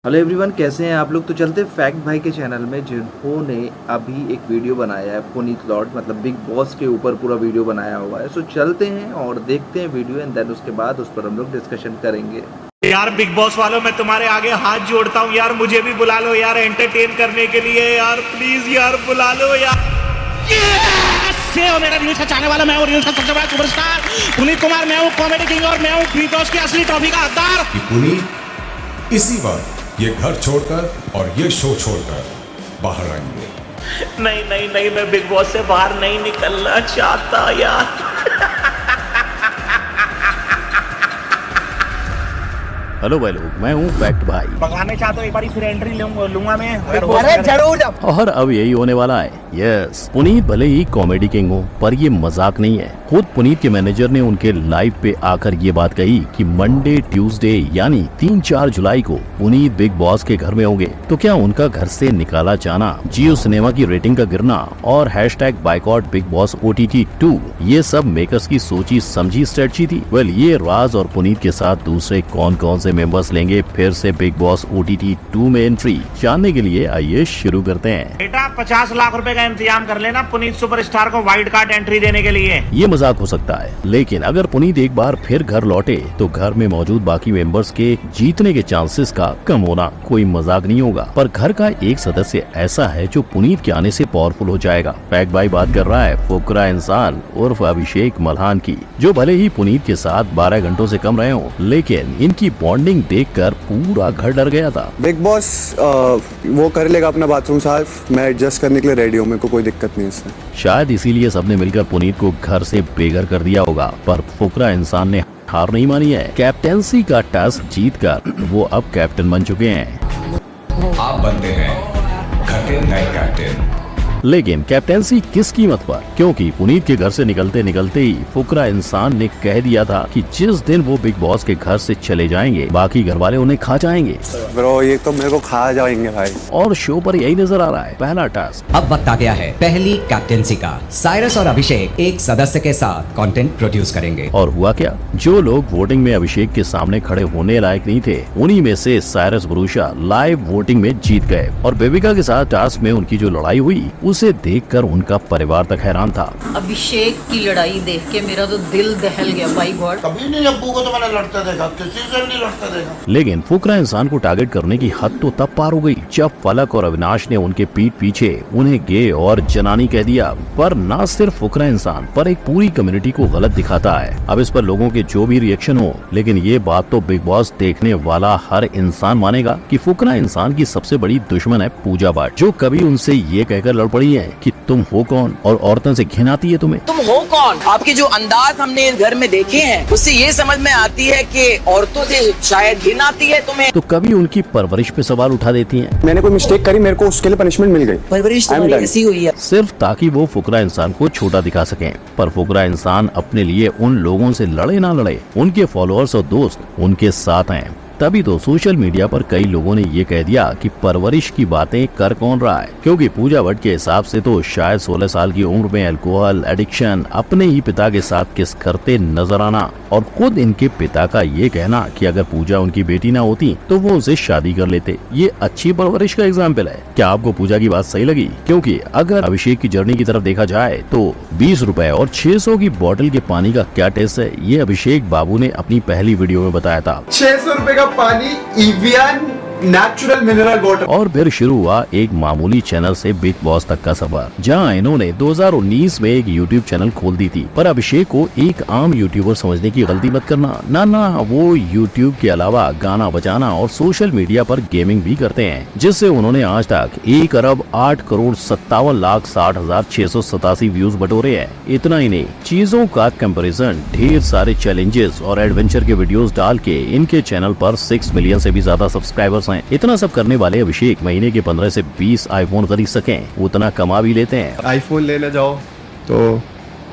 Hello everyone, कैसे हैं आप लोग। तो चलते फैक्ट भाई के चैनल में, जिन्होंने अभी एक वीडियो बनाया है पुनीत लॉर्ड मतलब बिग बॉस के ऊपर पूरा वीडियो बनाया हुआ है। सो चलते हैं और देखते हैं वीडियो एंड देन उसके बाद उस पर हम लोग डिस्कशन करेंगे। यार बिग बॉस वालों, मैं तुम्हारे आगे हाथ जोड़ता हूँ यार, मुझे भी बुला लो यार एंटरटेन करने के लिए यार, प्लीज यार बुला लो यार। मेरा रील्स का चाहने वाला मैं हूँ, रील्स का सबसे बड़ा सुपरस्टार पुनीत कुमार, मैं हूँ कॉमेडी किंग और मैं हूँ बिग बॉस की असली ट्रॉफी का हकदार। पुनीत इसी बार ये घर छोड़कर और ये शो छोड़कर बाहर आएंगे। नहीं नहीं नहीं, मैं बिग बॉस से बाहर नहीं निकलना चाहता यार। हेलो भाई लोग, मैं हूँ फैक्ट भाई। भगवान चाहता हूँ एक बार फिर एंट्री लूंगा मैं। अरे जरूर। और अब यही होने वाला है। यस, पुनीत भले ही कॉमेडी किंग हो पर ये मजाक नहीं है। खुद पुनीत के मैनेजर ने उनके लाइव पे आकर ये बात कही कि मंडे ट्यूसडे यानी 3-4 जुलाई को पुनीत बिग बॉस के घर में होंगे। तो क्या उनका घर से निकाला जाना, जियो सिनेमा की रेटिंग का गिरना और #बाइकआउट बिग बॉस OTT 2 ये सब मेकर्स की सोची समझी स्ट्रेटजी थी? वेल, ये राज और पुनीत के साथ दूसरे कौन कौन से मेंबर्स लेंगे फिर से बिग बॉस OTT 2 में एंट्री, जानने के लिए आइए शुरू करते हैं। बेटा 50 लाख रुपए का इंतजाम कर लेना पुनीत सुपरस्टार को वाइल्ड कार्ड एंट्री देने के लिए। ये मजाक हो सकता है, लेकिन अगर पुनीत एक बार फिर घर लौटे तो घर में मौजूद बाकी मेंबर्स के जीतने के चांसेस का कम होना कोई मजाक नहीं होगा। पर घर का एक सदस्य ऐसा है जो पुनीत के आने से पावरफुल हो जाएगा। फैक्ट भाई बात कर रहा है फुकरा इंसान उर्फ अभिषेक मल्हान की, जो भले ही पुनीत के साथ 12 घंटों से कम रहे हों, लेकिन इनकी बॉन्डिंग देखकर पूरा घर डर गया था। बिग बॉस वो कर लेगा अपना बाथरूम साफ, मैं एडजस्ट करने के लिए रेडी हूँ, मेरे को कोई दिक्कत नहीं है इससे। शायद इसीलिए सबने मिलकर पुनीत को घर से बेघर कर दिया होगा। पर फुकरा इंसान ने हार नहीं मानी है। कैप्टेंसी का टास्क जीतकर वो अब कैप्टन बन चुके हैं। आप बनते हैं घर के नए कैप्टन। लेकिन कैप्टेंसी किस कीमत पर? क्योंकि पुनीत के घर से निकलते निकलते ही फुकरा इंसान ने कह दिया था कि जिस दिन वो बिग बॉस के घर से चले जाएंगे बाकी घर वाले उन्हें खा जाएंगे। ब्रो ये तो मेरे को खा जाएंगे भाई। और शो पर यही नजर आ रहा है। पहला टास्क अब वक्त आ गया है पहली कैप्टेंसी का। साइरस और अभिषेक एक सदस्य के साथ कंटेंट प्रोड्यूस करेंगे। और हुआ क्या, जो लोग वोटिंग में अभिषेक के सामने खड़े होने लायक नहीं थे, उन्हीं में से साइरस भरूचा लाइव वोटिंग में जीत गए। और बेबिका के साथ टास्क में उनकी जो लड़ाई हुई उसे देखकर उनका परिवार तक हैरान था। अभिषेक की लड़ाई देख के मेरा तो दिल दहल गया भाई गॉड। कभी नहीं अब्बू को तो मैंने लड़ता देखा, किसी से भी नहीं लड़ता देखा। लेकिन फुकरा इंसान को टारगेट करने की हद तो तब पार हो गई जब फलक और अविनाश ने उनके पीठ पीछे उन्हें गे और जनानी कह दिया। पर न सिर्फ फुकरा इंसान पर एक पूरी कम्युनिटी को गलत दिखाता है। अब इस पर लोगों के जो भी रिएक्शन हो, लेकिन ये बात तो बिग बॉस देखने वाला हर इंसान मानेगा कि फुकरा इंसान की सबसे बड़ी दुश्मन है पूजा भट्ट, जो कभी उनसे ये कहकर लड़ पड़ी है कि तुम हो कौन और औरतों से घिन आती है तुम्हें। तुम हो कौन? आपके जो अंदाज हमने इस घर में देखे हैं उससे ये समझ में आती है कि औरतों से शायद घिन आती है तुम्हें। तो कभी उनकी परवरिश पे सवाल उठा देती हैं। मैंने कोई मिस्टेक करी, मेरे को उसके लिए पनिशमेंट मिल गई। परवरिश तुम्हारी ऐसी हुई है सिर्फ ताकि वो फुकरा इंसान को छोटा दिखा सकें। पर फुकरा इंसान अपने लिए उन लोगों से लड़े ना लड़े, उनके फॉलोअर्स और दोस्त उनके साथ हैं। तभी तो सोशल मीडिया पर कई लोगों ने ये कह दिया कि परवरिश की बातें कर कौन रहा है, क्योंकि पूजा भट्ट के हिसाब से तो शायद 16 साल की उम्र में अल्कोहल एडिक्शन, अपने ही पिता के साथ किस करते नजर आना और खुद इनके पिता का ये कहना कि अगर पूजा उनकी बेटी ना होती तो वो उसे शादी कर लेते, ये अच्छी परवरिश का एग्जाम्पल है। क्या आपको पूजा की बात सही लगी? क्योंकि अगर अभिषेक की जर्नी की तरफ देखा जाए तो 20 रुपए और 600 की बोतल के पानी का क्या टेस्ट है, ये अभिषेक बाबू ने अपनी पहली वीडियो में बताया था। 600 रुपए का पानी इवियन नेचुरल मिनरल वाटर। और फिर शुरू हुआ एक मामूली चैनल से बिग बॉस तक का सफर, जहां इन्होंने 2019 में एक यूट्यूब चैनल खोल दी थी। पर अभिषेक को एक आम यूट्यूबर समझने की गलती मत करना। ना, वो यूट्यूब के अलावा गाना बजाना और सोशल मीडिया पर गेमिंग भी करते हैं, जिससे उन्होंने आज तक 1,08,57,60,687 व्यूज बटोरे हैं। इतना ही नहीं, चीजों का कंपैरिजन, ढेर सारे चैलेंजेस और एडवेंचर के वीडियोस डाल के इनके चैनल पर 6 मिलियन से भी ज्यादा सब्सक्राइबर्स हैं। इतना सब करने वाले अभिषेक महीने के 15 से 20 आईफोन खरीद सकें उतना कमा भी लेते हैं। आईफोन लेने जाओ तो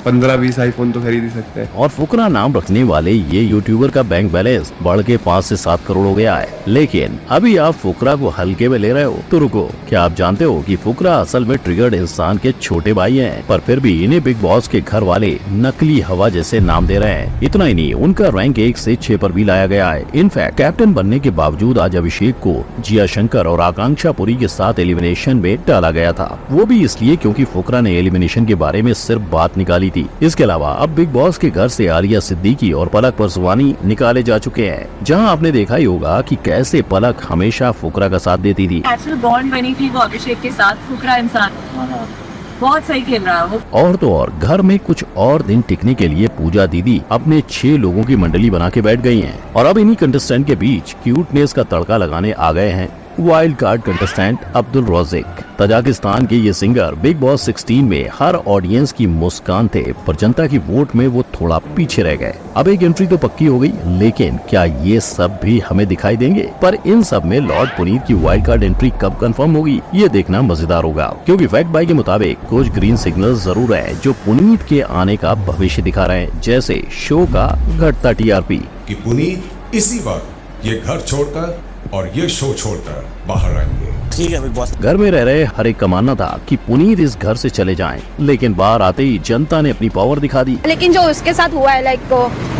15-20 आईफोन तो खरीद ही सकते हैं। और फुकरा नाम रखने वाले ये यूट्यूबर का बैंक बैलेंस बढ़ के 5 से 7 करोड़ हो गया है। लेकिन अभी आप फुकरा को हल्के में ले रहे हो तो रुको, क्या आप जानते हो कि फुकरा असल में ट्रिगर्ड इंसान के छोटे भाई हैं, पर फिर भी इन्हें बिग बॉस के घर वाले नकली हवा जैसे नाम दे रहे हैं। इतना ही नहीं, उनका रैंक 1 से 6 पर भी लाया गया है। इनफैक्ट कैप्टन बनने के बावजूद आज अभिषेक को जिया शंकर और आकांक्षा पुरी के साथ एलिमिनेशन में डाला गया था, वो भी इसलिए क्योंकि फुकरा ने एलिमिनेशन के बारे में सिर्फ बात निकाली थी। इसके अलावा अब बिग बॉस के घर से आलिया सिद्दीकी और पलक परसवानी निकाले जा चुके हैं, जहां आपने देखा ही होगा कि कैसे पलक हमेशा फुकरा का साथ देती थी। नेचुरल बॉन्ड बनी थी वो अभिषेक के साथ। फुकरा इंसान बहुत सही खेल रहा है वो। और तो और घर में कुछ और दिन टिकने के लिए पूजा दीदी अपने 6 लोगों की मंडली बना के बैठ गई हैं, और अब इन्हीं कंटेस्टेंट के बीच क्यूटनेस का तड़का लगाने आ गए हैं wild card contestant Abdul Rozik. Tajikistan के ये सिंगर बिग बॉस 16 में हर ऑडियंस की मुस्कान थे, पर जनता की वोट में वो थोड़ा पीछे रह गए। अब एक एंट्री तो पक्की हो गई, लेकिन क्या ये सब भी हमें दिखाई देंगे? पर इन सब में लॉर्ड पुनीत की वाइल्ड कार्ड एंट्री कब कंफर्म होगी, ये देखना मजेदार होगा, क्योंकि फैक्ट बाय के मुताबिक कुछ ग्रीन सिग्नल जरूर है जो पुनीत के आने का भविष्य दिखा रहे हैं, जैसे शो का घटता टीआरपी। कि पुनीत इसी वक्त ये घर छोड़कर और ये शो छोड़कर बाहर आएंगे। ठीक है बिग बॉस। घर में रह रहे हर एक का मानना था कि पुनीत इस घर से चले जाएं, लेकिन बाहर आते ही जनता ने अपनी पावर दिखा दी। लेकिन जो उसके साथ हुआ है, लाइक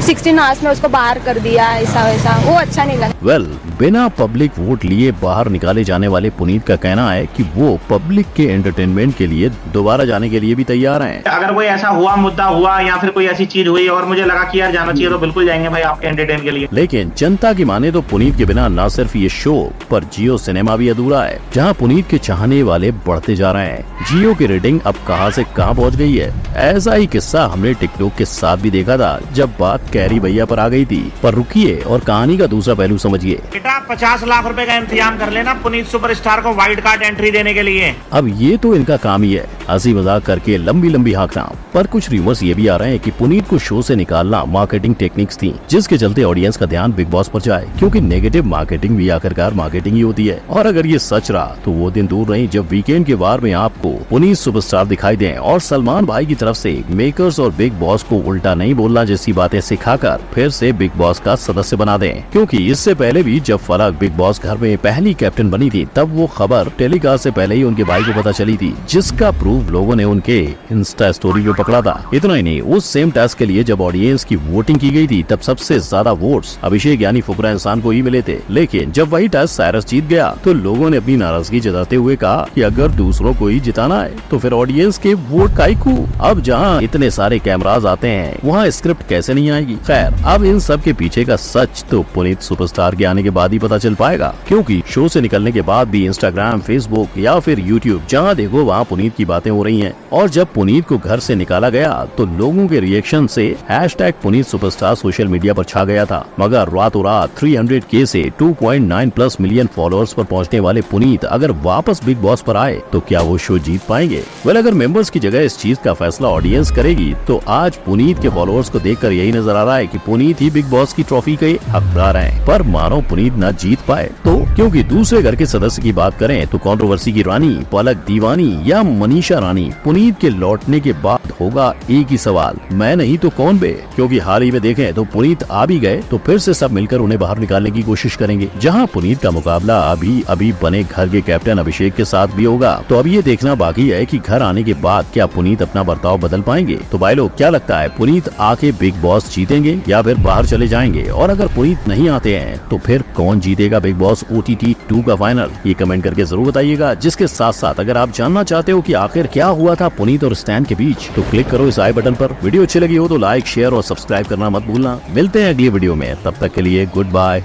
16 आवर्स में उसको बाहर कर दिया, ऐसा वैसा, वो अच्छा नहीं लगा। वेल, बिना पब्लिक वोट लिए बाहर निकाले जाने वाले पुनीत का कहना है कि वो पब्लिक के एंटरटेनमेंट के लिए दोबारा जाने के लिए भी तैयार हैं। अगर कोई ऐसा हुआ मुद्दा हुआ या फिर कोई ऐसी चीज हुई और मुझे लगा कि यार जाना चाहिए तो बिल्कुल जाएंगे भाई आपके एंटरटेन के लिए। लेकिन जनता की माने तो पुनीत के बिना न सिर्फ ये शो पर जियो सिनेमा भी अधूरा है, जहां पुनीत के चाहने वाले बढ़ते जा रहे हैं। जियो की रेटिंग अब कहां से कहां पहुंच गई है। ऐसा ही किस्सा हमने टिकटॉक के साथ भी देखा था, जब बात कैरी भैया पर आ गई थी। पर रुकिए और कहानी का दूसरा पहलू समझिए। बेटा 50 लाख रुपए का इंतजाम कर लेना पुनीत सुपरस्टार को वाइल्ड कार्ड एंट्री देने के लिए। अब ये तो इनका काम ही है, हंसी मजाक करके लंबी लंबी हाँकना। पर कुछ रूमर्स ये भी आ रहे हैं कि पुनीत को शो से निकालना मार्केटिंग टेक्निक्स थी, जिसके चलते ऑडियंस का ध्यान बिग बॉस पर जाए, क्योंकि नेगेटिव मार्केटिंग भी आखिरकार मार्केटिंग ही होती है। और अगर ये सच रहा तो वो दिन दूर नहीं जब वीकेंड के वार में आपको पुनीत सुपरस्टार दिखाई दें और सलमान भाई की तरफ से मेकर्स और बिग बॉस को उल्टा नहीं बोलना जैसी बातें सिखाकर फिर से बिग बॉस का सदस्य बना दें। क्योंकि इससे पहले भी जब फलक बिग बॉस घर में पहली कैप्टन बनी थी, तब वो खबर टेलीकास्ट से पहले ही उनके भाई को पता चली थी, जिसका प्रूफ लोगों ने उनके इंस्टा स्टोरी पे पकड़ा था। इतना ही नहीं, उस सेम टास्क के लिए जब ऑडियंस की वोटिंग की गई थी, तब सबसे ज्यादा वोट्स अभिषेक यानी फुकरा इंसान को ही मिले थे। लेकिन जब वही टास्क साइरस जीत गया तो लोगों ने अपनी नाराजगी जताते हुए कहा कि अगर दूसरों को ही जिताना है तो फिर ऑडियंस के वोट काइकू। अब जहां इतने सारे कैमरास आते हैं, वहां स्क्रिप्ट कैसे नहीं आएगी? खैर, अब इन सब के पीछे का सच तो पुनीत सुपरस्टार के आने के बाद ही पता चल पाएगा, क्योंकि शो से निकलने के बाद भी इंस्टाग्राम, फेसबुक या फिर यूट्यूब जहां देखो वहां पुनीत की बातें हो रही हैं। और जब पुनीत को घर से निकाला गया तो लोगों के रिएक्शन से hashtag Puneet superstar social media पर छा गया था। मगर रातों रात 300K से 2.9+ मिलियन फॉलोअर्स पर पहुंचने वाले पुनीत अगर वापस बिग बॉस पर आए तो क्या वो शो जीत पाएंगे? वेल, अगर मेंबर्स की जगह इस चीज का फैसला ऑडियंस करेगी तो आज पुनीत के फॉलोअर्स को देखकर यही नजर आ रहा है कि पुनीत ही बिग बॉस की ट्रॉफी के हकदार हैं। पर मानो पुनीत न जीत पाए तो, क्योंकि दूसरे घर के सदस्य की बात करें तो कंट्रोवर्सी की रानी पलक दीवानी या मनीषा रानी पुनीत के लौटने के बाद होगा एक ही सवाल, मैं नहीं तो कौन बे? क्योंकि हाल ही में देखें तो पुनीत आ भी गए तो फिर से सब मिलकर उन्हें बाहर निकालने की कोशिश करेंगे। जहां पुनीत का मुकाबला अभी बने घर के कैप्टन अभिषेक के साथ भी होगा। तो अब ये देखना बाकी है कि घर आने के बाद क्या पुनीत अपना बर्ताव बदल पाएंगे। तो भाई लोग, क्या लगता है, पुनीत आके बिग बॉस जीतेंगे या फिर बाहर चले जाएंगे? और अगर पुनीत नहीं आते हैं तो फिर कौन जीतेगा बिग बॉस OTT 2 का फाइनल? ये कमेंट करके जरूर बताइएगा। जिसके साथ साथ अगर आप जानना चाहते हो कि आखिर क्या हुआ था पुनीत और स्टैन के बीच, तो क्लिक करो इस आई बटन पर। वीडियो अच्छी लगी हो तो लाइक, शेयर और सब्सक्राइब करना मत भूलना। मिलते हैं अगली वीडियो में, तब तक के लिए गुड बाय।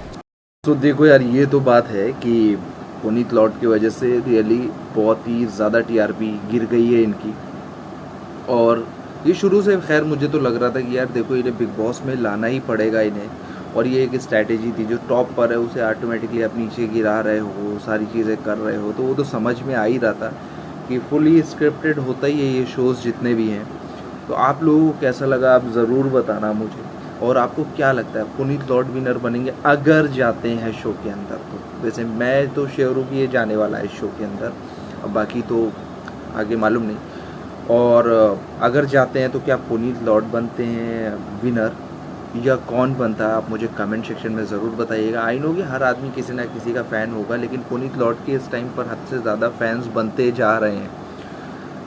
तो देखो यार, ये तो बात है कि पुनीत लॉर्ड की वजह से रियली बहुत ही ज़्यादा TRP गिर गई है इनकी। और ये शुरू से खैर मुझे तो लग रहा था कि यार देखो इन्हें बिग बॉस में लाना ही पड़ेगा इन्हें, और ये एक स्ट्रैटेजी थी। जो टॉप पर है उसे ऑटोमेटिकली आप नीचे गिरा रहे हो, सारी चीज़ें कर रहे हो, तो वो तो समझ में आ ही रहा था कि फुली स्क्रिप्टेड होता ही है ये शोज़ जितने भी हैं। तो आप लोगों को कैसा लगा आप ज़रूर बताना मुझे, और आपको क्या लगता है पुनीत लॉर्ड विनर बनेंगे अगर जाते हैं शो के अंदर? तो वैसे मैं तो श्योर हूँ कि ये जाने वाला है शो के अंदर, अब बाकी तो आगे मालूम नहीं। और अगर जाते हैं तो क्या पुनीत लॉर्ड बनते हैं विनर या कौन बनता है, आप मुझे कमेंट सेक्शन में ज़रूर बताइएगा। आई नो कि हर आदमी किसी ना किसी का फ़ैन होगा, लेकिन पुनीत लॉर्ड के इस टाइम पर हद से ज़्यादा फैंस बनते जा रहे हैं।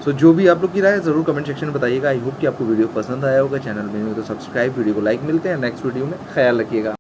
सो जो भी आप लोग की राय है ज़रूर कमेंट सेक्शन में बताइएगा। आई होप कि आपको वीडियो पसंद आया होगा। चैनल में नहीं हो तो सब्सक्राइब, वीडियो को लाइक। मिलते हैं नेक्स्ट वीडियो में, ख्याल रखिएगा।